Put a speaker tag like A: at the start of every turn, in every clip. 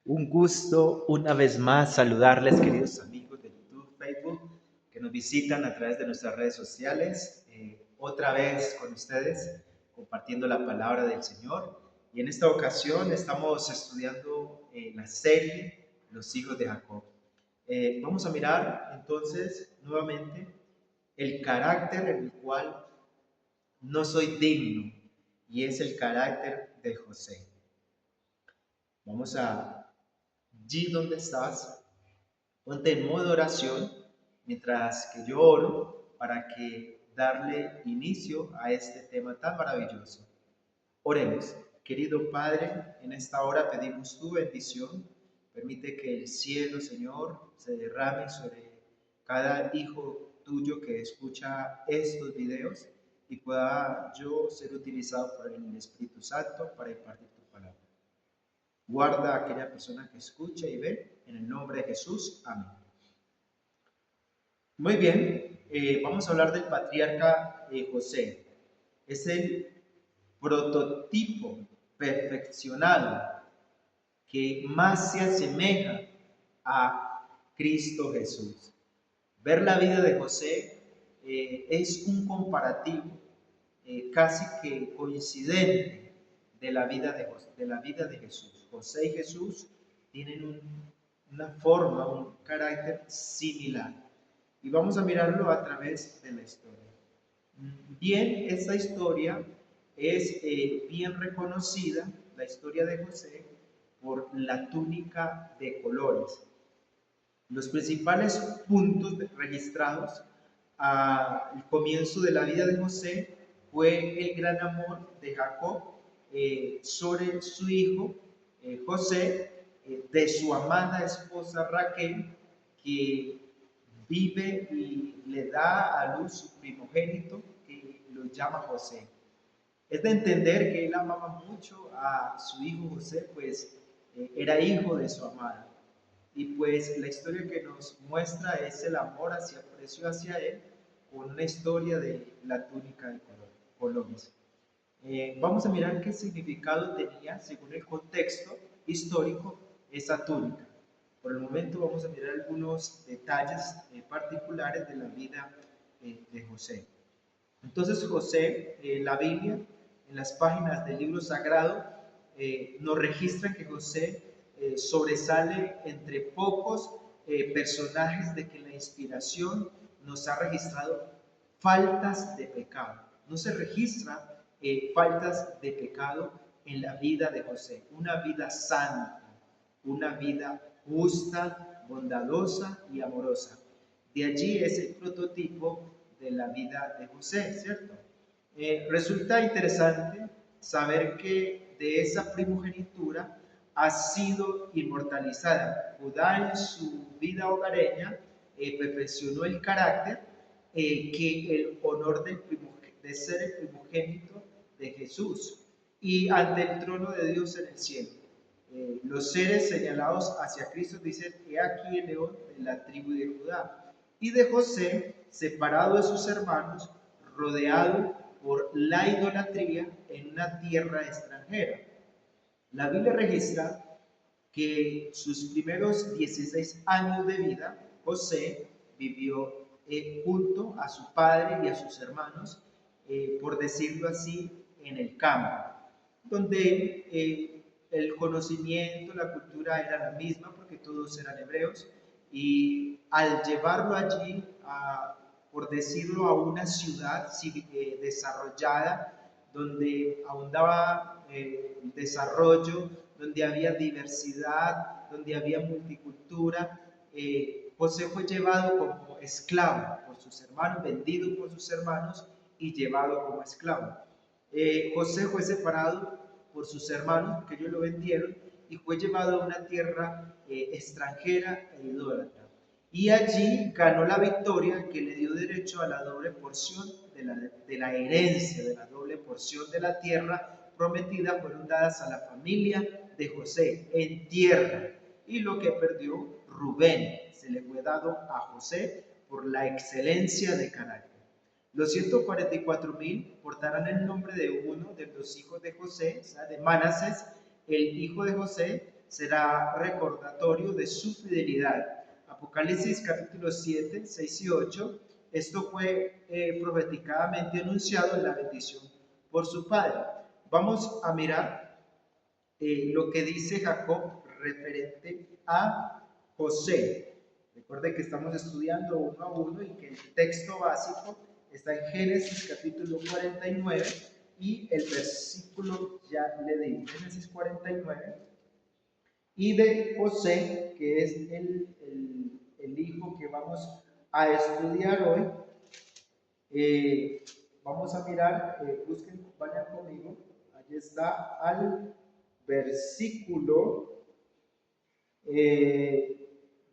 A: Un gusto una vez más saludarles, queridos amigos de YouTube, Facebook, que nos visitan a través de nuestras redes sociales. Otra vez con ustedes, compartiendo la palabra del Señor. Y en esta ocasión estamos estudiando la serie Los hijos de Jacob. Vamos a mirar entonces nuevamente el carácter en el cual no soy digno, y es el carácter de José. Vamos a allí donde estás, ponte en modo oración mientras que yo oro para que darle inicio a este tema tan maravilloso. Oremos. Querido Padre, en esta hora pedimos tu bendición. Permite que el cielo, Señor, se derrame sobre cada hijo tuyo que escucha estos videos y pueda yo ser utilizado por el Espíritu Santo para impartir tu palabra. Guarda a aquella persona que escucha y ve, en el nombre de Jesús. Amén. Muy bien, vamos a hablar del patriarca José. Es el prototipo perfeccionado que más se asemeja a Cristo Jesús. Ver la vida de José es un comparativo casi que coincidente de la vida de Jesús. José y Jesús tienen una forma, un carácter similar. Y vamos a mirarlo a través de la historia. Bien, esta historia es bien reconocida, la historia de José, por la túnica de colores. Los principales puntos registrados al comienzo de la vida de José fue el gran amor de Jacob sobre su hijo José, de su amada esposa Raquel, que vive y le da a luz su primogénito, que lo llama José. Es de entender que él amaba mucho a su hijo José, pues era hijo de su amada. Y pues la historia que nos muestra es el amor aprecio hacia él, con una historia de la túnica de colores. Vamos a mirar qué significado tenía, según el contexto histórico, esa túnica. Por el momento vamos a mirar algunos detalles particulares de la vida de José. Entonces José, la Biblia, en las páginas del libro sagrado, nos registra que José sobresale entre pocos personajes de que la inspiración nos ha registrado faltas de pecado. No se registra faltas de pecado en la vida de José. Una vida santa, una vida justa, bondadosa y amorosa. De allí es el prototipo de la vida de José, ¿cierto? Resulta interesante saber que de esa primogenitura ha sido inmortalizada. Judá en su vida hogareña perfeccionó el carácter que el honor de ser el primogénito de Jesús y ante el trono de Dios en el cielo. Los seres señalados hacia Cristo dicen: he aquí el león de la tribu de Judá. Y de José, separado de sus hermanos, rodeado por la idolatría en una tierra extranjera. La Biblia registra que sus primeros 16 años de vida, José vivió junto a su padre y a sus hermanos, por decirlo así, en el campo, donde el conocimiento, la cultura era la misma porque todos eran hebreos, y al llevarlo allí, por decirlo, a una ciudad desarrollada, donde abundaba el desarrollo, donde había diversidad, donde había multicultura, José fue llevado como esclavo por sus hermanos, vendido por sus hermanos y llevado como esclavo. José fue separado por sus hermanos, que ellos lo vendieron, y fue llevado a una tierra extranjera e idólatra. Y allí ganó la victoria que le dio derecho a la doble porción de la herencia, de la doble porción de la tierra prometida. Fueron dadas a la familia de José en tierra. Y lo que perdió Rubén se le fue dado a José por la excelencia de carácter. Los 144,000 portarán el nombre de uno de los hijos de José, o sea, de Manasés, el hijo de José, será recordatorio de su fidelidad. Apocalipsis capítulo 7, 6 y 8, esto fue proféticamente anunciado en la bendición por su padre. Vamos a mirar lo que dice Jacob referente a José. Recuerde que estamos estudiando uno a uno y que el texto básico está en Génesis capítulo 49 y el versículo, ya le digo, Génesis 49, y de José, que es el hijo que vamos a estudiar hoy. Vamos a mirar, busquen, vayan conmigo, allí está al versículo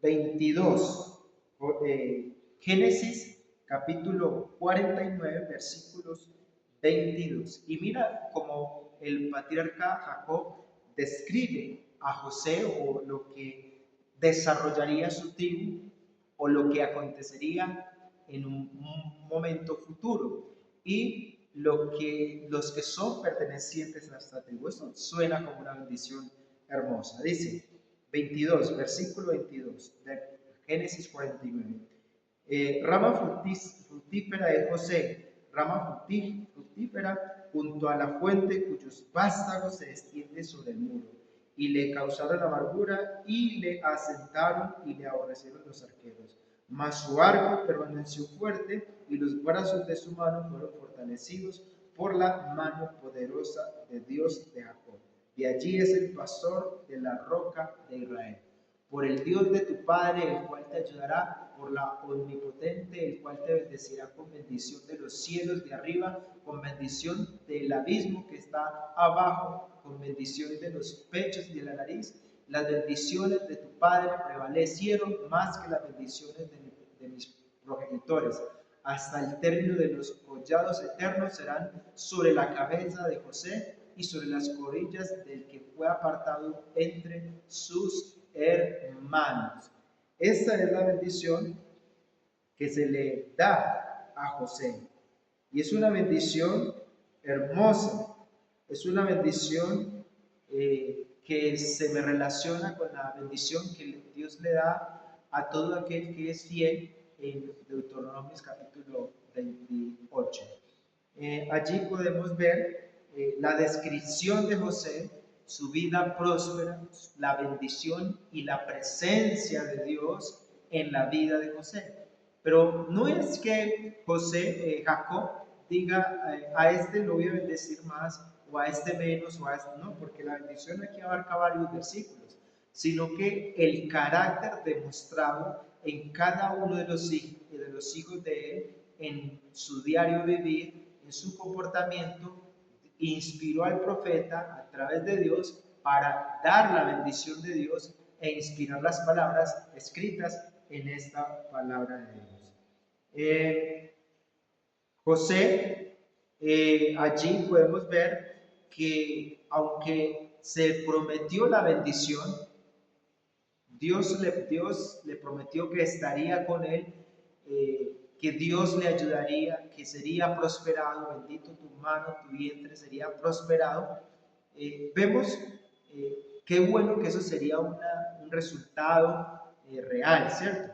A: 22, Génesis capítulo 49, versículos 22. Y mira cómo el patriarca Jacob describe a José o lo que desarrollaría su tribu o lo que acontecería en un momento futuro y los que son pertenecientes a esta tribu. Esto suena como una bendición hermosa. Dice 22, versículo 22 de Génesis 49. Rama fructífera de José, rama fructífera junto a la fuente cuyos vástagos se extienden sobre el muro, y le causaron amargura y le asentaron y le aborrecieron los arqueros. Mas su arco permaneció fuerte y los brazos de su mano fueron fortalecidos por la mano poderosa de Dios de Jacob. De allí es el pastor de la roca de Israel. Por el Dios de tu Padre, el cual te ayudará, por la omnipotente, el cual te bendecirá con bendición de los cielos de arriba, con bendición del abismo que está abajo, con bendición de los pechos y de la nariz. Las bendiciones de tu Padre prevalecieron más que las bendiciones de mis progenitores. Hasta el término de los collados eternos serán sobre la cabeza de José y sobre las costillas del que fue apartado entre sus hermanos. Esta es la bendición que se le da a José. Y es una bendición hermosa, es una bendición que se me relaciona con la bendición que Dios le da a todo aquel que es fiel en Deuteronomio capítulo 28. Allí podemos ver la descripción de José, su vida próspera, la bendición y la presencia de Dios en la vida de José. Pero no es que Jacob diga a este lo voy a bendecir más o a este menos o a este no, porque la bendición aquí abarca varios versículos, sino que el carácter demostrado en cada uno de los hijos de él, en su diario vivir, en su comportamiento, inspiró al profeta a través de Dios para dar la bendición de Dios e inspirar las palabras escritas en esta palabra de Dios. José, allí podemos ver que aunque se prometió la bendición, Dios le prometió que estaría con él, que Dios le ayudaría, que sería prosperado, bendito tu mano, tu vientre sería prosperado. Vemos qué bueno que eso sería un resultado real, ¿cierto?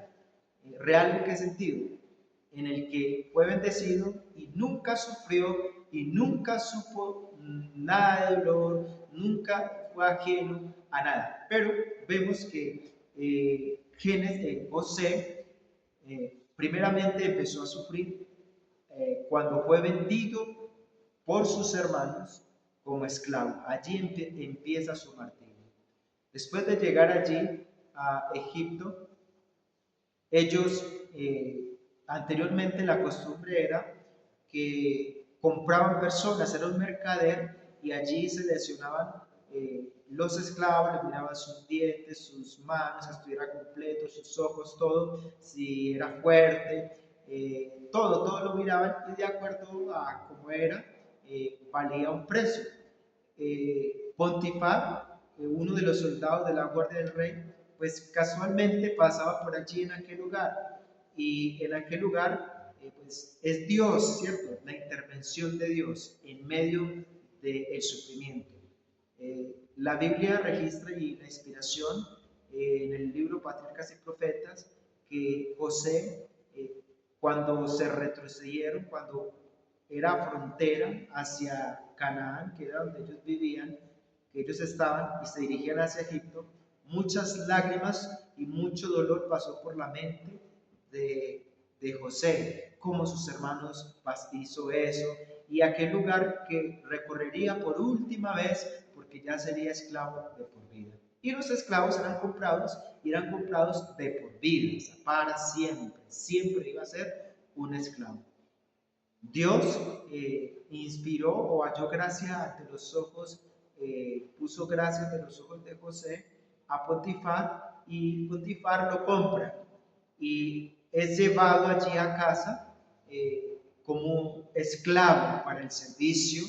A: ¿Real en qué sentido? En el que fue bendecido y nunca sufrió y nunca supo nada de dolor, nunca fue ajeno a nada. Pero vemos que José primeramente empezó a sufrir cuando fue vendido por sus hermanos como esclavo. Allí empieza su martirio. Después de llegar allí a Egipto, ellos anteriormente la costumbre era que compraban personas, era un mercader y allí seleccionaban los esclavos, les miraban sus dientes, sus manos, si estuviera completo, sus ojos, todo, si era fuerte, todo lo miraban y de acuerdo a cómo era, valía un precio. Pontifar, uno de los soldados de la guardia del rey, pues casualmente pasaba por allí en aquel lugar y en aquel lugar pues es Dios, ¿cierto? La intervención de Dios en medio del sufrimiento. La Biblia registra y la inspiración en el libro Patriarcas y Profetas que José, cuando se retrocedieron, cuando era frontera hacia Canaán, que era donde ellos vivían, que ellos estaban y se dirigían hacia Egipto, muchas lágrimas y mucho dolor pasó por la mente de José, cómo sus hermanos hizo eso, y aquel lugar que recorrería por última vez porque ya sería esclavo de por vida. Y los esclavos eran comprados de por vida, o sea, para siempre, siempre iba a ser un esclavo. Dios inspiró o halló gracia ante los ojos, puso gracia ante los ojos de José a Potifar, y Potifar lo compra y es llevado allí a casa como esclavo para el servicio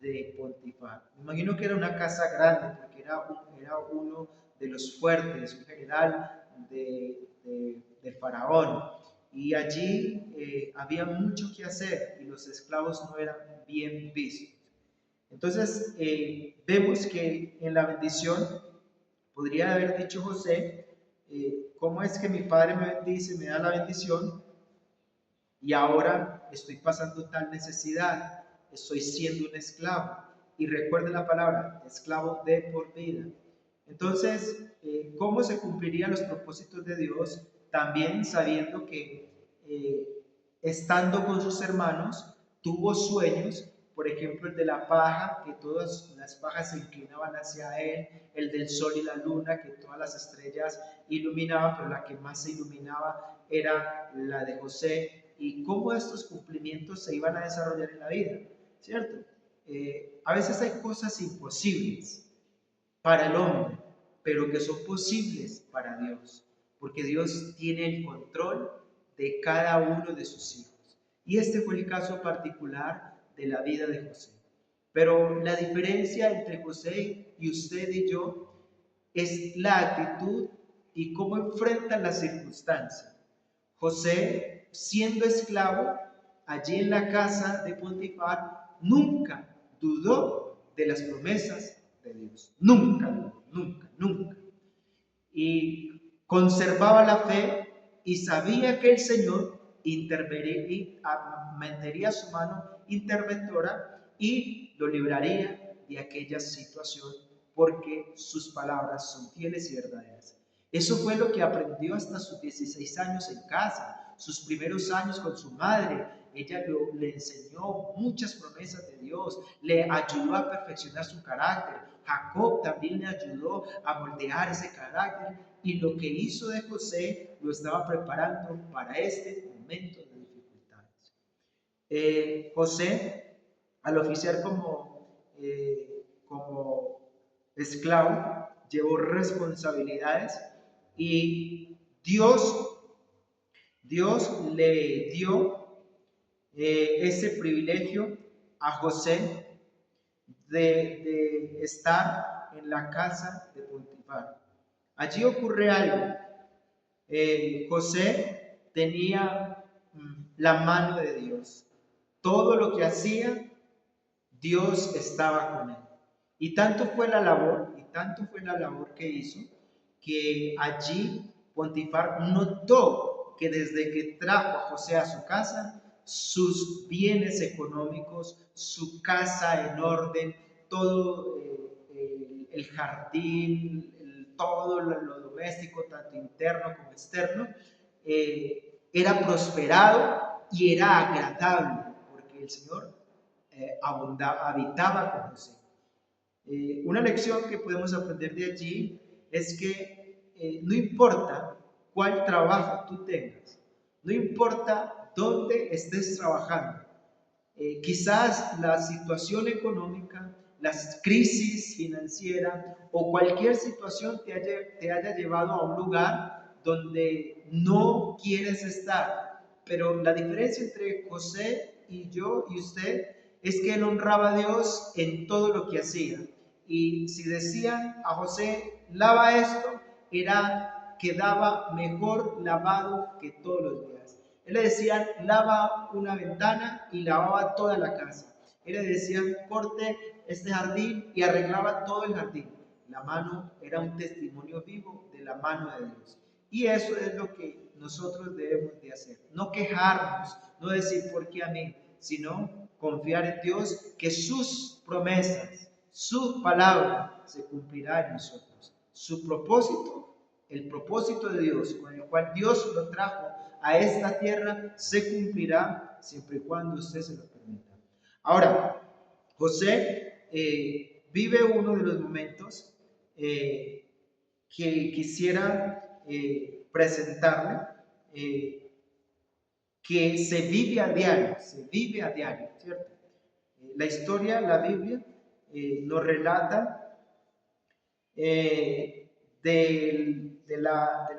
A: de Potifar. Me imagino que era una casa grande porque era uno de los fuertes, un general de Faraón. Y allí había mucho que hacer y los esclavos no eran bien vistos. Entonces vemos que en la bendición podría haber dicho José, ¿cómo es que mi padre me bendice, me da la bendición y ahora estoy pasando tal necesidad, estoy siendo un esclavo? Y recuerden la palabra, esclavo de por vida. Entonces, ¿cómo se cumplirían los propósitos de Dios? También sabiendo que estando con sus hermanos, tuvo sueños, por ejemplo el de la paja, que todas las pajas se inclinaban hacia él, el del sol y la luna, que todas las estrellas iluminaban, pero la que más se iluminaba era la de José, y cómo estos cumplimientos se iban a desarrollar en la vida, ¿cierto? A veces hay cosas imposibles para el hombre, pero que son posibles para Dios, porque Dios tiene el control de cada uno de sus hijos. Y este fue el caso particular de la vida de José. Pero la diferencia entre José y usted y yo es la actitud y cómo enfrentan las circunstancias. José, siendo esclavo, allí en la casa de Potifar, nunca dudó de las promesas de Dios. Nunca, nunca, nunca. Y conservaba la fe y sabía que el Señor metería su mano interventora y lo libraría de aquella situación porque sus palabras son fieles y verdaderas. Eso fue lo que aprendió hasta sus 16 años en casa, sus primeros años con su madre. Ella le enseñó muchas promesas de Dios, le ayudó a perfeccionar su carácter. Jacob también le ayudó a moldear ese carácter, y lo que hizo de José lo estaba preparando para este momento de dificultades. José, al oficiar como esclavo, llevó responsabilidades y Dios le dio ese privilegio a José de estar en la casa de Potifar. Allí ocurre algo. José tenía la mano de Dios. Todo lo que hacía, Dios estaba con él. Y tanto fue la labor que hizo, que allí Potifar notó que desde que trajo a José a su casa, sus bienes económicos, su casa en orden, todo el jardín, todo lo doméstico, tanto interno como externo, era prosperado y era agradable, porque el Señor habitaba con José. Una lección que podemos aprender de allí es que no importa cuál trabajo tú tengas, no importa dónde estés trabajando, quizás la situación económica, las crisis financieras o cualquier situación te haya llevado a un lugar donde no quieres estar. Pero la diferencia entre José y yo y usted es que él honraba a Dios en todo lo que hacía. Y si decían a José, lava esto, quedaba mejor lavado que todos los días. Él le decían, lava una ventana y lavaba toda la casa. Él le decían, corte este jardín y arreglaba todo el jardín. La mano era un testimonio vivo de la mano de Dios. Y eso es lo que nosotros debemos de hacer. No quejarnos, no decir por qué a mí, sino confiar en Dios que sus promesas, su palabra se cumplirá en nosotros. Su propósito, el propósito de Dios con el cual Dios lo trajo a esta tierra, se cumplirá siempre y cuando usted se lo permita. Ahora, José vive uno de los momentos que quisiera presentarle, que se vive a diario, ¿cierto? La historia, la Biblia, nos relata del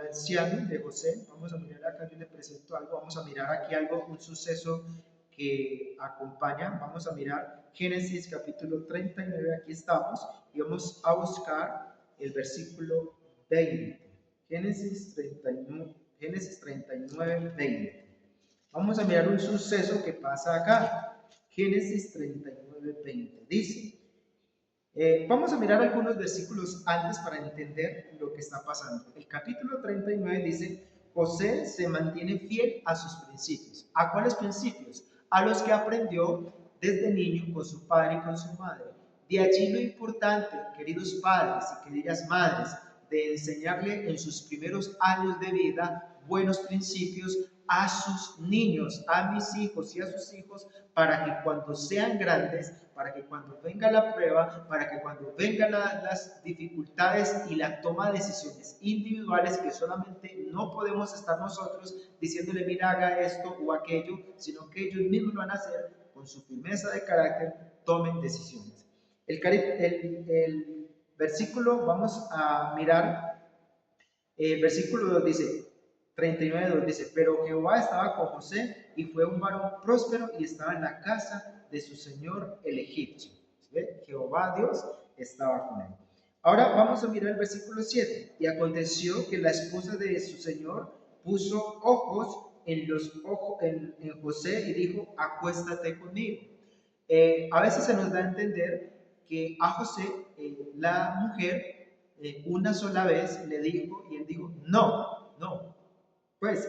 A: anciano de José. Vamos a mirar acá, yo le presento algo, vamos a mirar aquí algo, un suceso que acompaña. Vamos a mirar Génesis capítulo 39, aquí estamos, y vamos a buscar el versículo 20. Génesis 39, 20. Vamos a mirar un suceso que pasa acá. Génesis 39, 20. Dice, vamos a mirar algunos versículos antes para entender lo que está pasando. El capítulo 39 dice, José se mantiene fiel a sus principios. ¿A cuáles principios? A los que aprendió desde niño con su padre y con su madre. De allí lo importante, queridos padres y queridas madres, de enseñarle en sus primeros años de vida buenos principios a sus niños, a mis hijos y a sus hijos, para que cuando sean grandes, para que cuando venga la prueba, para que cuando vengan las dificultades y la toma de decisiones individuales, que solamente no podemos estar nosotros diciéndole, mira, haga esto o aquello, sino que ellos mismos lo van a hacer con su firmeza de carácter, tomen decisiones. El versículo, vamos a mirar, el versículo 2 dice, 39:2 dice, pero Jehová estaba con José y fue un varón próspero y estaba en la casa de su señor el egipcio. ¿Sí? Jehová Dios estaba con él. Ahora vamos a mirar el versículo 7. Y aconteció que la esposa de su señor puso ojos en José y dijo, acuéstate conmigo. A veces se nos da a entender que a José, la mujer, una sola vez le dijo y él dijo, no, no. Pues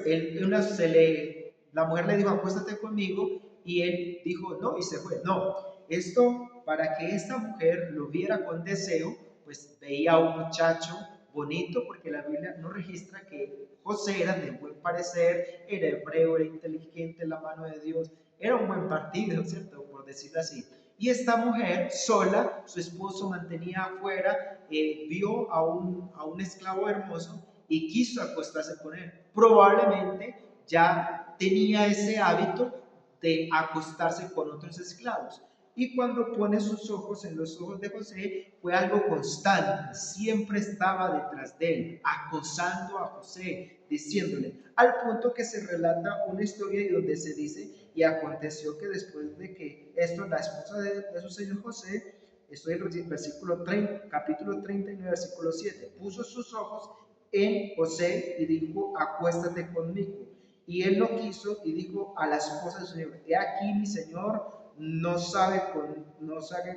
A: la mujer le dijo, acuéstate conmigo, y él dijo, no, y se fue. No, esto para que esta mujer lo viera con deseo, pues veía a un muchacho bonito, porque la Biblia no registra que José era de buen parecer, era hebreo, era inteligente en la mano de Dios, era un buen partido, ¿cierto? Por decirlo así. Y esta mujer sola, su esposo mantenía afuera, vio a un esclavo hermoso y quiso acostarse con él. Probablemente ya tenía ese hábito de acostarse con otros esclavos. Y cuando pone sus ojos en los ojos de José, fue algo constante, siempre estaba detrás de él, acosando a José, diciéndole, al punto que se relata una historia y donde se dice, y aconteció que después de que esto, la esposa de su señor José, estoy en el versículo 30, capítulo 39, versículo 7, puso sus ojos en José y dijo, acuéstate conmigo. Y él no quiso y dijo a la esposa de su señor, he aquí mi señor no sabe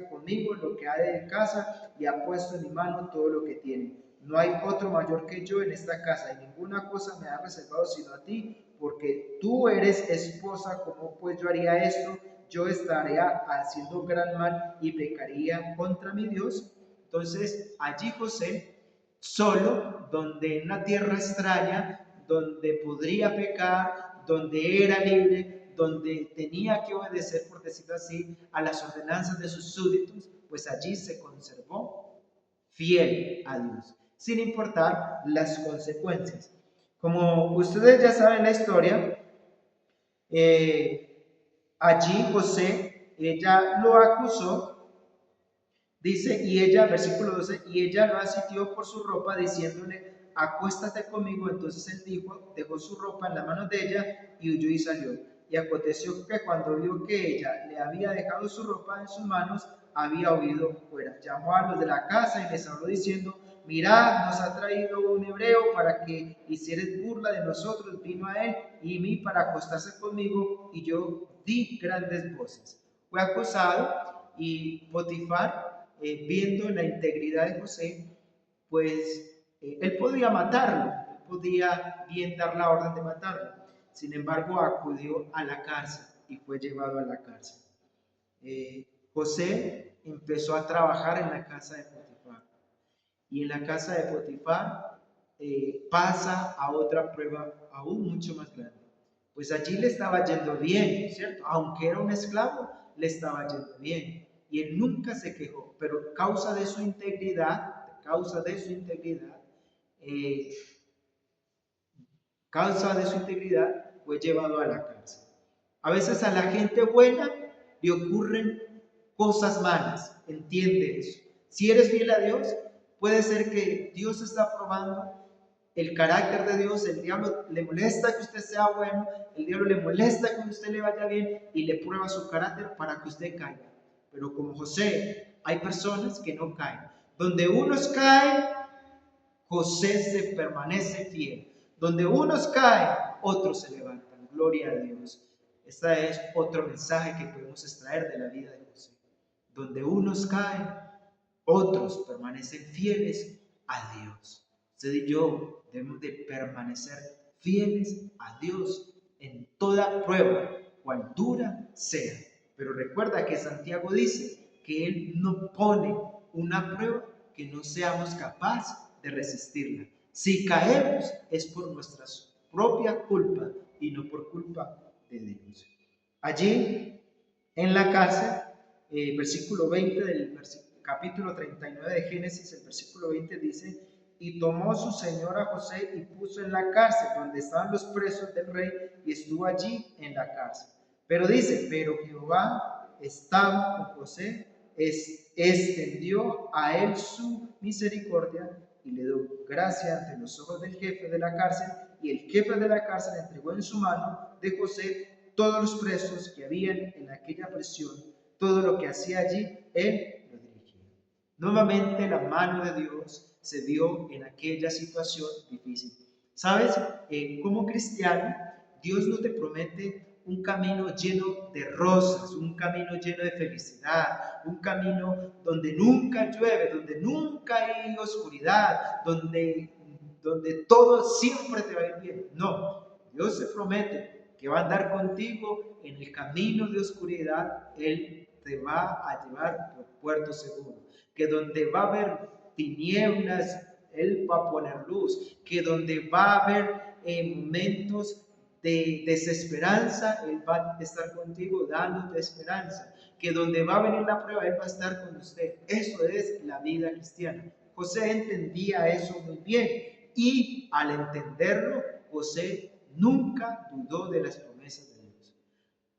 A: conmigo lo que hay de casa y ha puesto en mi mano todo lo que tiene. No hay otro mayor que yo en esta casa y ninguna cosa me ha reservado sino a ti, porque tú eres esposa. ¿Cómo pues yo haría esto? Yo estaría haciendo gran mal y pecaría contra mi Dios. Entonces allí José, solo, donde en una tierra extraña, donde podría pecar, donde era libre, donde tenía que obedecer, por decirlo así, a las ordenanzas de sus súbditos, pues allí se conservó fiel a Dios, sin importar las consecuencias. Como ustedes ya saben la historia, allí José, ella lo acusó. Dice, y ella, versículo 12, y ella lo asistió por su ropa, diciéndole, acuéstate conmigo. Entonces él dijo, dejó su ropa en la mano de ella y huyó y salió. Y aconteció que cuando vio que ella le había dejado su ropa en sus manos, había huido fuera. Llamó a los de la casa y les habló diciendo, mirad, nos ha traído un hebreo para que hicieres burla de nosotros. Vino a él y mí para acostarse conmigo, y yo di grandes voces. Fue acusado Y Potifar, viendo la integridad de José, pues él podía matarlo, él podía bien dar la orden de matarlo. Sin embargo, acudió a la cárcel y fue llevado a la cárcel. José empezó a trabajar en la casa de Potifar. Y en la casa de Potifar pasa a otra prueba aún mucho más grande. Pues allí le estaba yendo bien, ¿cierto? Aunque era un esclavo, le estaba yendo bien. Y él nunca se quejó, pero causa de su integridad, eh, fue llevado a la cárcel. A veces a la gente buena le ocurren cosas malas, entiende eso. Si eres fiel a Dios, puede ser que Dios está probando el carácter de Dios. El diablo le molesta que usted sea bueno, el diablo le molesta que usted le vaya bien y le prueba su carácter para que usted caiga. Pero como José, hay personas que no caen. Donde unos caen, José se permanece fiel. Donde unos caen, otros se levantan. Gloria a Dios. Este es otro mensaje que podemos extraer de la vida de José. Donde unos caen, otros permanecen fieles a Dios. Usted y yo debemos de permanecer fieles a Dios en toda prueba, cual dura sea. Pero recuerda que Santiago dice que Él no pone una prueba que no seamos capaces de resistirla. Si caemos es por nuestra propia culpa y no por culpa de Dios. Allí, en la cárcel, versículo 20 del capítulo 39 de Génesis, el versículo 20 dice: y tomó su señor a José y puso en la cárcel donde estaban los presos del rey, y estuvo allí en la cárcel. Pero dice, pero Jehová estaba con José, extendió a él su misericordia y le dio gracia ante los ojos del jefe de la cárcel, y el jefe de la cárcel entregó en su mano de José todos los presos que habían en aquella prisión. Todo lo que hacía allí, él lo dirigía. Nuevamente la mano de Dios se vio en aquella situación difícil. ¿Sabes? Como cristiano, Dios no te promete un camino lleno de rosas, un camino lleno de felicidad, un camino donde nunca llueve, donde nunca hay oscuridad, donde todo siempre te va a ir bien. No, Dios te promete que va a andar contigo en el camino de oscuridad. Él te va a llevar por puerto seguro. Que donde va a haber tinieblas, Él va a poner luz. Que donde va a haber momentos de desesperanza, Él va a estar contigo dándote esperanza. Que donde va a venir la prueba, Él va a estar con usted. Eso es la vida cristiana. José entendía eso muy bien, y al entenderlo, José nunca dudó de las promesas de Dios.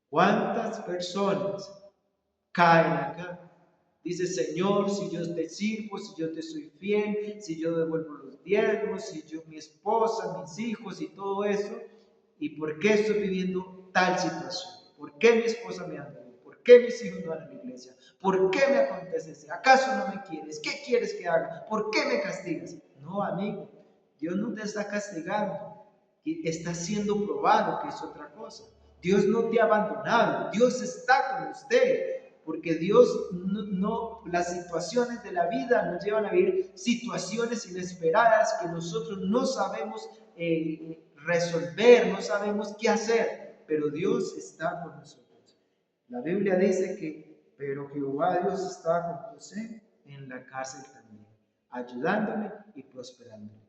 A: ¿Cuántas personas caen acá? Dice: Señor, si yo te sirvo, si yo te soy fiel, si yo devuelvo los diezmos, si yo, mi esposa, mis hijos y todo eso, ¿y por qué estoy viviendo tal situación? ¿Por qué mi esposa me anda? ¿Por qué mis hijos no van a la iglesia? ¿Por qué me acontece eso? ¿Acaso no me quieres? ¿Qué quieres que haga? ¿Por qué me castigas? No, amigo, Dios no te está castigando, está siendo probado, que es otra cosa. Dios no te ha abandonado, Dios está con usted. Porque Dios las situaciones de la vida nos llevan a vivir situaciones inesperadas que nosotros no sabemos resolver, no sabemos qué hacer, pero Dios está con nosotros. La Biblia dice que, pero Jehová Dios estaba con José en la cárcel también, ayudándole y prosperándole.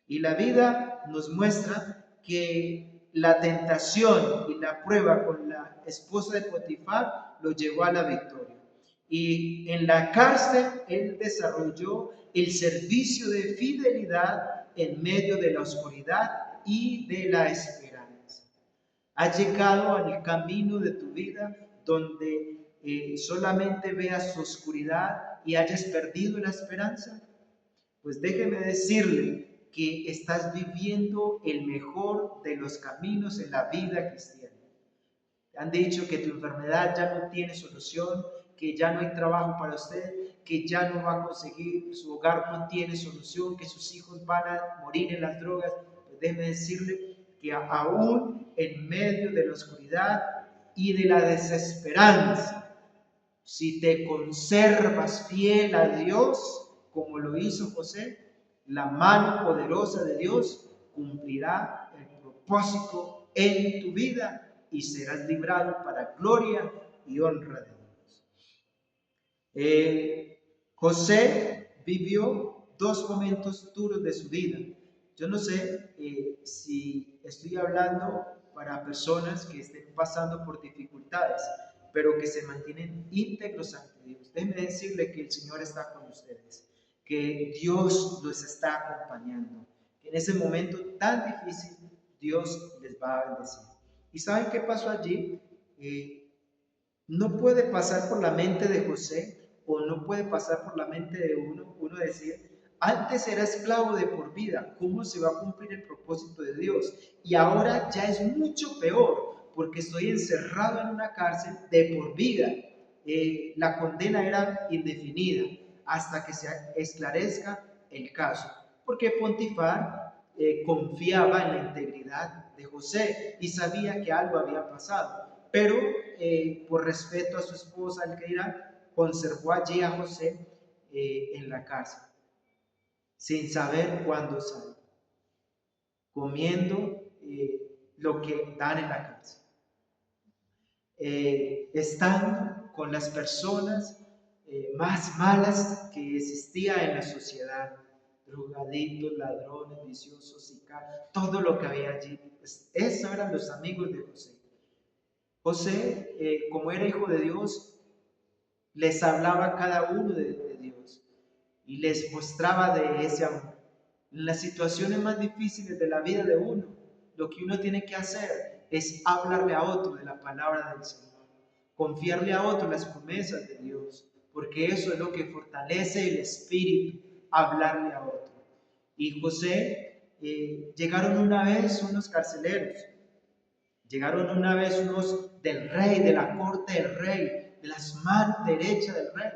A: Y la vida nos muestra que la tentación y la prueba con la esposa de Potifar lo llevó a la victoria. Y en la cárcel él desarrolló el servicio de fidelidad en medio de la oscuridad y de la esperanza. ¿Has llegado al camino de tu vida donde solamente veas oscuridad y hayas perdido la esperanza? Pues déjeme decirle que estás viviendo el mejor de los caminos en la vida cristiana. Te han dicho que tu enfermedad ya no tiene solución, que ya no hay trabajo para usted, que ya no va a conseguir, su hogar no tiene solución, que sus hijos van a morir en las drogas. Pues déjeme decirle que aún en medio de la oscuridad y de la desesperanza, si te conservas fiel a Dios, como lo hizo José, la mano poderosa de Dios cumplirá el propósito en tu vida y serás librado para gloria y honra de Dios. José vivió dos momentos duros de su vida. Yo no sé si estoy hablando para personas que estén pasando por dificultades, pero que se mantienen íntegros ante Dios. Déjenme decirle que el Señor está con ustedes, que Dios los está acompañando, que en ese momento tan difícil Dios les va a bendecir. ¿Y saben qué pasó allí? No puede pasar por la mente de José, o no puede pasar por la mente de uno decir, antes era esclavo de por vida, ¿cómo se va a cumplir el propósito de Dios? Y ahora ya es mucho peor, porque estoy encerrado en una cárcel de por vida. La condena era indefinida hasta que se esclarezca el caso, porque Potifar confiaba en la integridad de José y sabía que algo había pasado, pero por respeto a su esposa, Alqueira, conservó allí a José en la cárcel, sin saber cuándo sale, comiendo lo que dan en la cárcel, estando con las personas más malas que existía en la sociedad, drogadictos, ladrones, viciosos, sicarios, todo lo que había allí. Pues esos eran los amigos de José. José, como era hijo de Dios, les hablaba a cada uno de Dios y les mostraba de ese amor. En las situaciones más difíciles de la vida de uno, lo que uno tiene que hacer es hablarle a otro de la palabra del Señor, confiarle a otro las promesas de Dios, porque eso es lo que fortalece el espíritu, hablarle a otro. Y José, llegaron una vez unos carceleros. Llegaron una vez unos del rey, de la corte del rey, de las manos derechas del rey.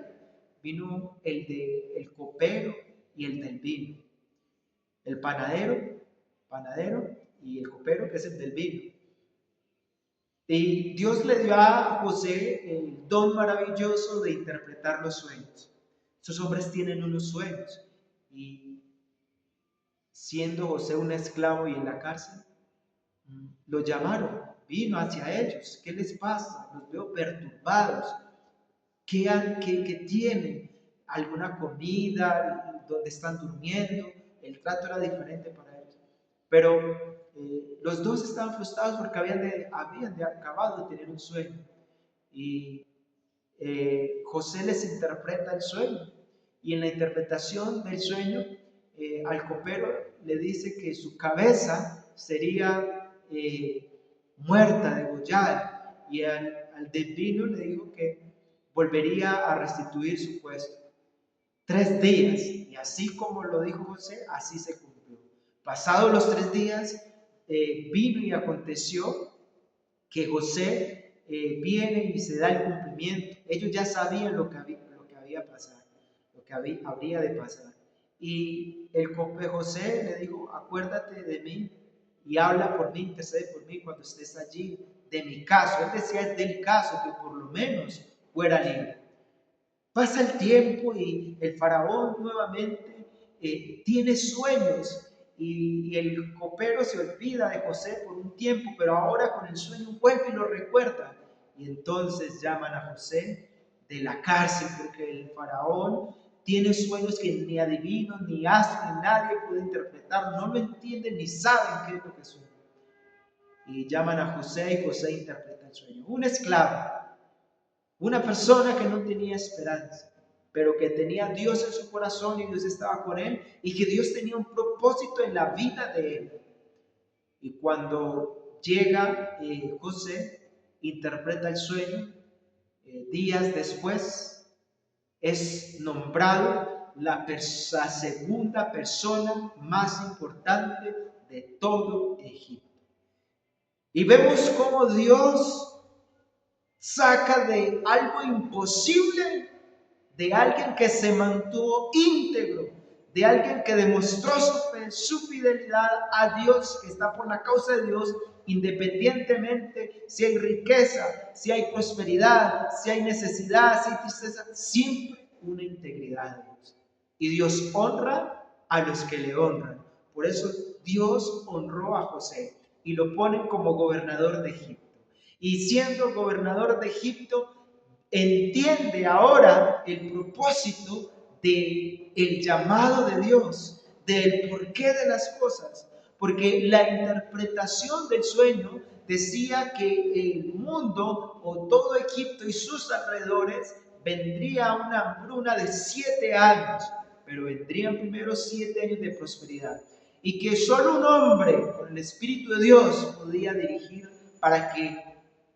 A: Vino el copero y el del vino. El panadero y el copero, que es el del vino. Y Dios le dio a José el don maravilloso de interpretar los sueños. Esos hombres tienen unos sueños. Y siendo José un esclavo y en la cárcel, lo llamaron, vino hacia ellos. ¿Qué les pasa? Los veo perturbados. ¿Qué tienen? ¿Alguna comida? ¿Dónde están durmiendo? El trato era diferente para ellos. Pero los dos estaban frustrados porque habían acabado de tener un sueño. Y José les interpreta el sueño. Y en la interpretación del sueño, al copero le dice que su cabeza sería muerta, degollada, y al del vino le dijo que volvería a restituir su puesto. 3 días, y así como lo dijo José, así se cumplió. Pasados los 3 días, vino y aconteció que José viene y se da el cumplimiento. Ellos ya sabían lo que había pasado, lo que habría de pasar. Y el José le dijo, acuérdate de mí y habla por mí, intercede por mí cuando estés allí, de mi caso. Él decía, es del caso, que por lo menos fuera libre. Pasa el tiempo y el faraón nuevamente tiene sueños y el copero se olvida de José por un tiempo, pero ahora con el sueño vuelve y lo recuerda. Y entonces llaman a José de la cárcel, porque el faraón tiene sueños que ni adivinos, ni astros, ni nadie puede interpretar, no lo entienden ni saben qué es lo que sueña. Y llaman a José y José interpreta el sueño. Un esclavo, una persona que no tenía esperanza, pero que tenía a Dios en su corazón y Dios estaba con él y que Dios tenía un propósito en la vida de él. Y cuando llega José, interpreta el sueño, días después es nombrado la segunda persona más importante de todo Egipto. Y vemos cómo Dios saca de algo imposible, de alguien que se mantuvo íntegro, de alguien que demostró su fidelidad a Dios, que está por la causa de Dios, independientemente si hay riqueza, si hay prosperidad, si hay necesidad, si hay tristeza, siempre una integridad de Dios. Y Dios honra a los que le honran. Por eso Dios honró a José y lo pone como gobernador de Egipto. Y siendo gobernador de Egipto, entiende ahora el propósito del llamado de Dios, del porqué de las cosas, porque la interpretación del sueño decía que el mundo o todo Egipto y sus alrededores vendría una hambruna de 7 años, pero vendrían primero 7 años de prosperidad, y que solo un hombre con el Espíritu de Dios podía dirigir para que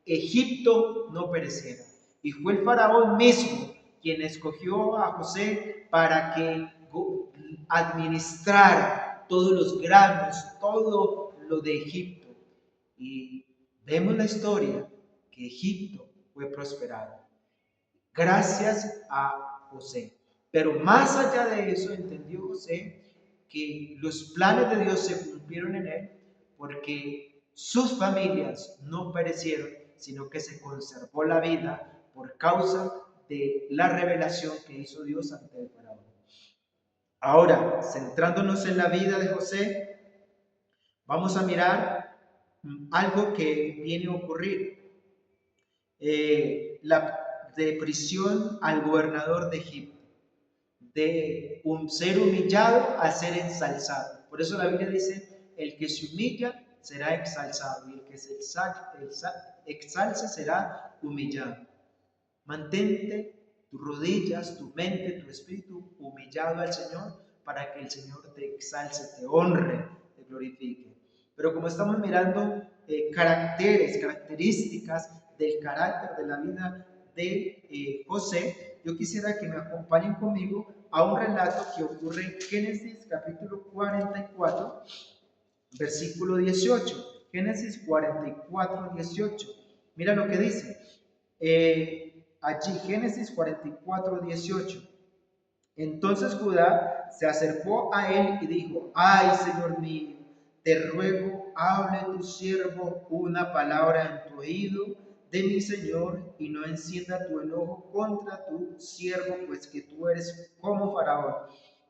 A: Egipto no pereciera. Y fue el faraón mismo quien escogió a José para que administrara todos los granos, todo lo de Egipto. Y vemos la historia que Egipto fue prosperado gracias a José. Pero más allá de eso, entendió José que los planes de Dios se cumplieron en él porque sus familias no perecieron, sino que se conservó la vida por causa de la revelación que hizo Dios ante el faraón. Ahora, centrándonos en la vida de José, vamos a mirar algo que viene a ocurrir. De prisión al gobernador de Egipto, de un ser humillado a ser ensalzado. Por eso la Biblia dice, el que se humilla será exalzado y el que se exalce será humillado. Mantente tus rodillas, tu mente, tu espíritu humillado al Señor para que el Señor te exalce, te honre, te glorifique. Pero como estamos mirando características del carácter de la vida de José, yo quisiera que me acompañen conmigo a un relato que ocurre en Génesis capítulo 44, versículo 18. Génesis 44, 18. Mira lo que dice. Allí, Génesis 44, 18. Entonces Judá se acercó a él y dijo: ay, Señor mío, te ruego, hable tu siervo una palabra en tu oído de mi Señor, y no encienda tu enojo contra tu siervo, pues que tú eres como Faraón.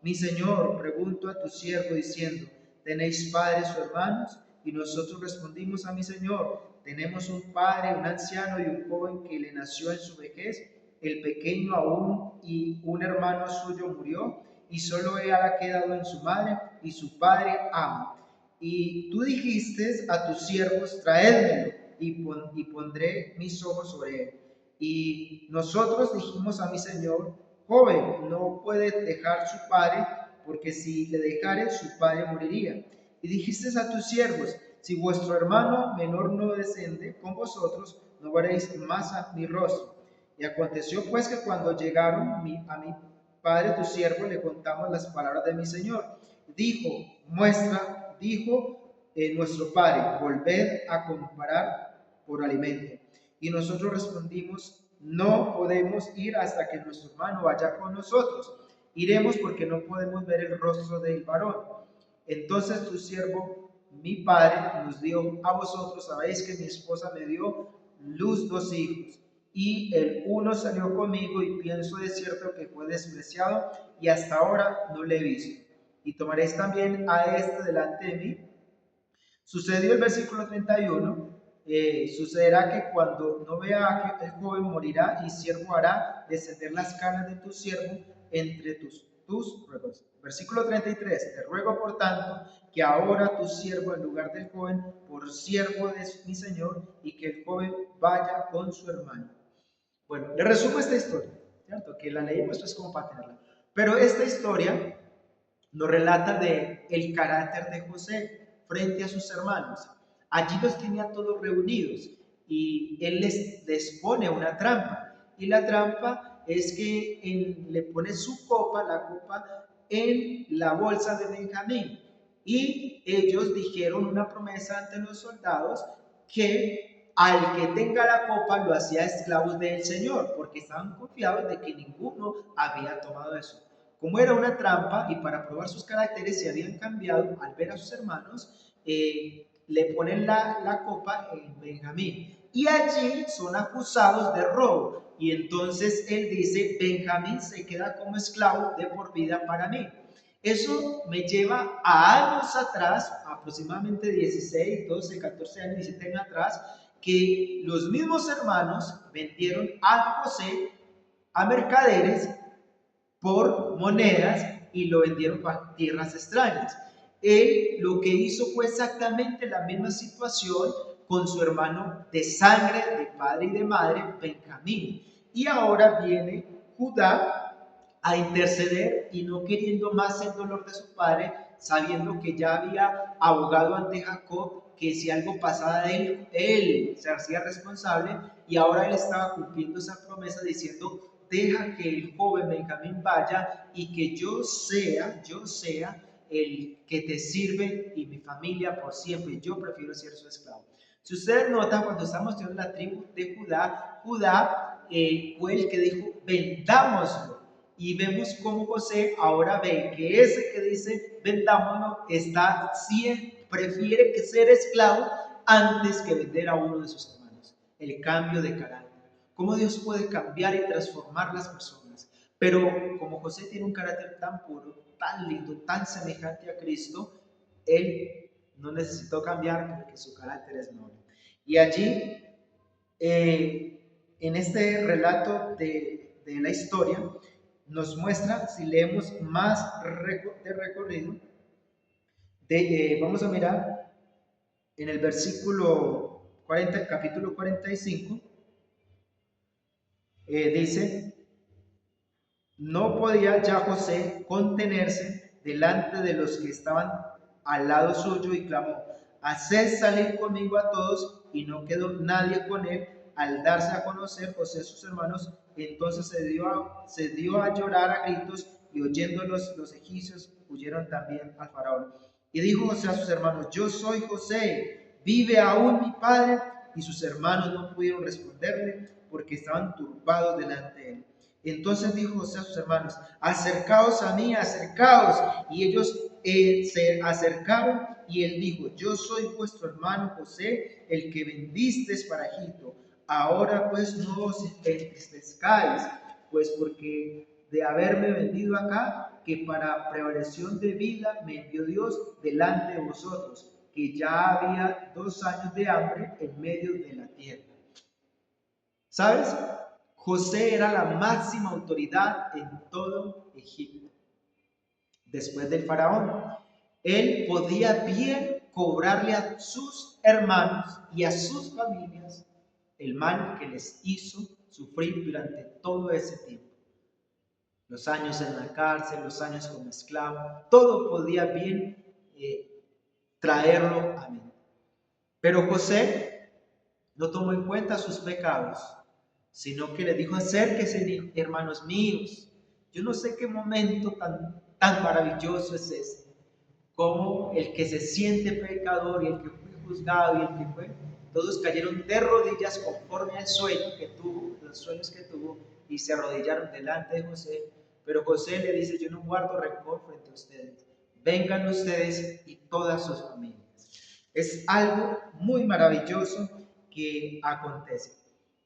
A: Mi Señor, preguntó a tu siervo diciendo: ¿tenéis padres o hermanos? Y nosotros respondimos a mi Señor: tenemos un padre, un anciano y un joven que le nació en su vejez. El pequeño aún y un hermano suyo murió, y solo él ha quedado en su madre, y su padre ama. Y tú dijiste a tus siervos: traédmelo, y pondré mis ojos sobre él. Y nosotros dijimos a mi Señor: joven, no puede dejar su padre, porque si le dejare, su padre moriría. Y dijiste a tus siervos: si vuestro hermano menor no desciende con vosotros, no veréis más a mi rostro. Y aconteció pues que cuando llegaron a mi padre tu siervo, le contamos las palabras de mi Señor. Dijo nuestro padre: volved a comparar por alimento. Y nosotros respondimos: no podemos ir hasta que nuestro hermano vaya con nosotros. Iremos porque no podemos ver el rostro del varón. Entonces tu siervo, mi padre, nos dio a vosotros: sabéis que mi esposa me dio luz 2 hijos, y el uno salió conmigo, y pienso de cierto que fue despreciado, y hasta ahora no le he visto. Y tomaréis también a este delante de mí. Sucedió el versículo 31. Sucederá que cuando no vea que el joven morirá, y siervo hará descender las canas de tu siervo entre tus ruegos. Versículo 33. Te ruego, por tanto, que ahora tu siervo, en lugar del joven, por siervo de mi Señor, y que el joven vaya con su hermano. Bueno, le resumo esta historia, ¿cierto? Que la leímos pues como para tenerla. Pero esta historia nos relata de el carácter de José frente a sus hermanos. Allí los tenía todos reunidos y él les pone una trampa. Y la trampa es que le pone su copa, la copa, en la bolsa de Benjamín. Y ellos dijeron una promesa ante los soldados que al que tenga la copa lo hacía esclavos del Señor, porque estaban confiados de que ninguno había tomado eso. Como era una trampa y para probar sus caracteres se habían cambiado al ver a sus hermanos, le ponen la copa en Benjamín. Y allí son acusados de robo. Y entonces él dice, Benjamín se queda como esclavo de por vida para mí. Eso me lleva a años atrás, aproximadamente 16, 12, 14 años, 17 años atrás, que los mismos hermanos vendieron a José a mercaderes por monedas y lo vendieron para tierras extrañas. Él lo que hizo fue exactamente la misma situación con su hermano de sangre, de padre y de madre, Benjamín. Y ahora viene Judá a interceder y no queriendo más el dolor de su padre, sabiendo que ya había abogado ante Jacob que si algo pasaba de él se hacía responsable, y ahora él estaba cumpliendo esa promesa diciendo, deja que el joven Benjamín vaya y que yo sea el que te sirve y mi familia por siempre. Yo prefiero ser su esclavo. Si ustedes notan, cuando estamos en la tribu de Judá, fue el que dijo, vendámoslo. Y vemos cómo José ahora ve que ese que dice, vendámoslo, prefiere que ser esclavo antes que vender a uno de sus hermanos. El cambio de carácter. Cómo Dios puede cambiar y transformar las personas. Pero como José tiene un carácter tan puro, tan lindo, tan semejante a Cristo, él no necesitó cambiar porque su carácter es noble. Y allí, en este relato de la historia, nos muestra, si leemos más de recorrido, vamos a mirar en el versículo 40, capítulo 45, dice, no podía ya José contenerse delante de los que estaban al lado suyo y clamó, haced salir conmigo a todos, y no quedó nadie con él. Al darse a conocer José a sus hermanos, entonces se dio a llorar a gritos, y oyendo los egipcios huyeron también al faraón. Y dijo José a sus hermanos, yo soy José, ¿vive aún mi padre? Y sus hermanos no pudieron responderle porque estaban turbados delante de él. Entonces dijo José a sus hermanos, acercaos a mí, acercaos. Y ellos se acercaron, y él dijo, yo soy vuestro hermano José, el que vendisteis para Egipto. Ahora pues no os entristezcáis, pues porque de haberme vendido acá, que para prevaleción de vida me envió Dios delante de vosotros, que ya había 2 años de hambre en medio de la tierra. ¿Sabes? José era la máxima autoridad en todo Egipto. Después del faraón, él podía bien cobrarle a sus hermanos y a sus familias el mal que les hizo sufrir durante todo ese tiempo. Los años en la cárcel, los años como esclavo, todo podía bien traerlo a mente. Pero José no tomó en cuenta sus pecados, sino que le dijo, acérquense, hermanos míos. Yo no sé qué momento tan maravilloso es ese, como el que se siente pecador y el que fue juzgado y el que fue, todos cayeron de rodillas conforme al sueño que tuvo, los sueños que tuvo, y se arrodillaron delante de José. Pero José le dice, yo no guardo rencor frente a ustedes, vengan ustedes y todas sus familias. Es algo muy maravilloso que acontece.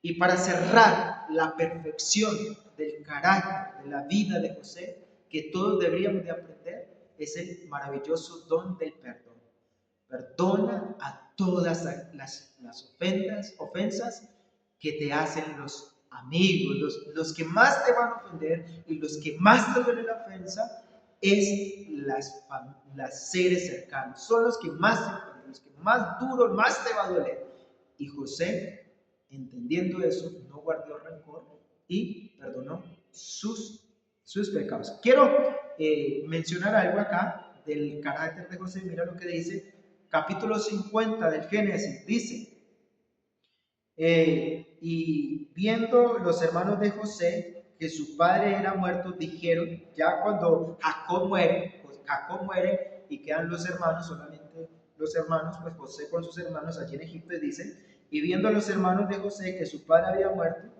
A: Y para cerrar la perfección del carácter, de la vida de José, que todos deberíamos de aprender, es el maravilloso don del perdón. Perdona a todas las ofensas que te hacen los amigos, los que más te van a ofender y los que más te duele la ofensa, es las seres cercanos. Son los que más te ofenden, los que más duro, más te va a doler. Y José, entendiendo eso, no guardó rencor y perdonó sus pecados. Quiero mencionar algo acá del carácter de José. Mira lo que dice capítulo 50 del Génesis. Dice, y viendo los hermanos de José que su padre era muerto, dijeron, ya cuando Jacob muere y quedan los hermanos, solamente los hermanos, pues José con sus hermanos allí en Egipto, dicen, y viendo a los hermanos de José que su padre había muerto,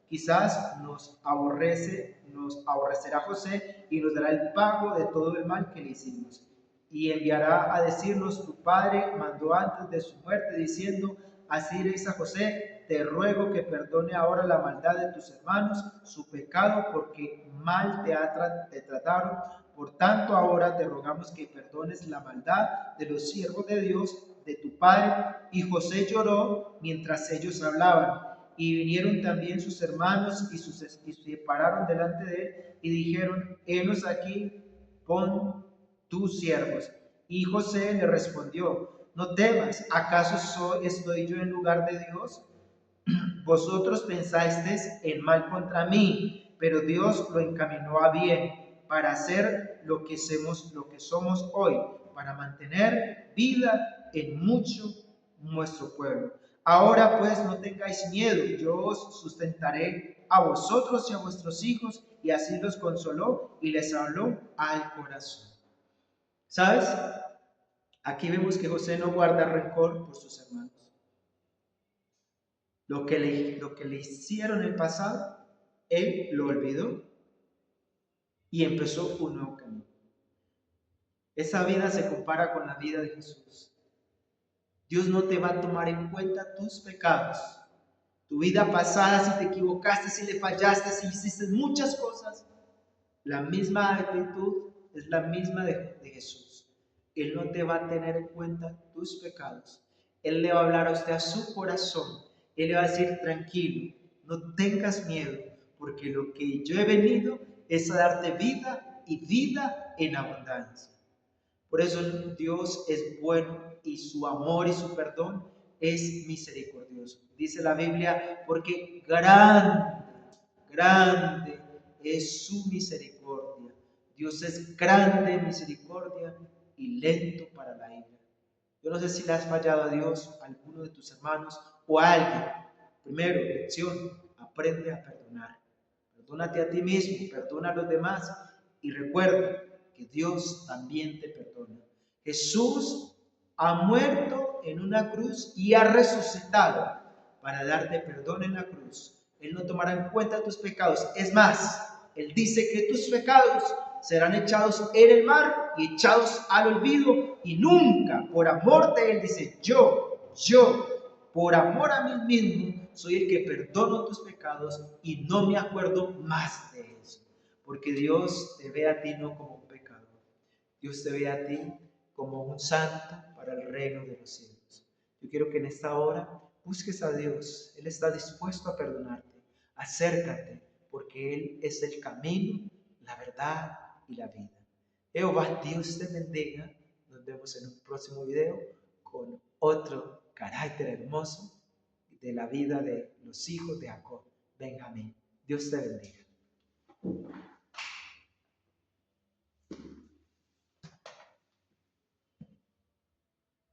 A: quizás nos aborrecerá José y nos dará el pago de todo el mal que le hicimos. y enviará a decirnos: tu padre mandó antes de su muerte, diciendo: así diréis a José, te ruego que perdone ahora la maldad de tus hermanos, su pecado, porque mal te trataron. Por tanto, ahora te rogamos que perdones la maldad de los siervos de Dios, de tu padre. Y José lloró mientras ellos hablaban. Y vinieron también sus hermanos y se pararon delante de él y dijeron: henos aquí, pon tus siervos. Y José le respondió: no temas, ¿acaso estoy yo en lugar de Dios? Vosotros pensasteis en mal contra mí, pero Dios lo encaminó a bien para hacer lo que somos hoy, para mantener vida en mucho nuestro pueblo. Ahora pues no tengáis miedo, yo os sustentaré a vosotros y a vuestros hijos. Y así los consoló y les habló al corazón. ¿Sabes? Aquí vemos que José no guarda rencor por sus hermanos. Lo que le hicieron en el pasado, él lo olvidó y empezó un nuevo camino. Esa vida se compara con la vida de Jesús. Dios no te va a tomar en cuenta tus pecados, tu vida pasada, si te equivocaste, si le fallaste, si hiciste muchas cosas. La misma actitud es la misma de Jesús. Él no te va a tener en cuenta tus pecados. Él le va a hablar a usted a su corazón. Él le va a decir: tranquilo, no tengas miedo, porque lo que yo he venido es a darte vida y vida en abundancia. Por eso Dios es bueno y su amor y su perdón es misericordioso. Dice la Biblia: porque grande es su misericordia. Dios es grande en misericordia y lento para la ira. Yo no sé si le has fallado a Dios, a alguno de tus hermanos o a alguien. Primero, lección: aprende a perdonar. Perdónate a ti mismo, perdona a los demás y recuerda que Dios también te perdona. Jesús ha muerto en una cruz y ha resucitado para darte perdón en la cruz. Él no tomará en cuenta tus pecados. Es más, Él dice que tus pecados serán echados en el mar y echados al olvido, y nunca, por amor de Él, dice: yo, por amor a mí mismo, soy el que perdono tus pecados y no me acuerdo más de eso. Porque Dios te ve a ti no como un pecador. Dios te ve a ti como un santo para el reino de los cielos. Yo quiero que en esta hora busques a Dios. Él está dispuesto a perdonarte. Acércate, porque Él es el camino, la verdad y la vida. Jehová Dios te bendiga. Nos vemos en un próximo video con otro carácter hermoso de la vida de los hijos de Jacob. Benjamín. Dios te bendiga.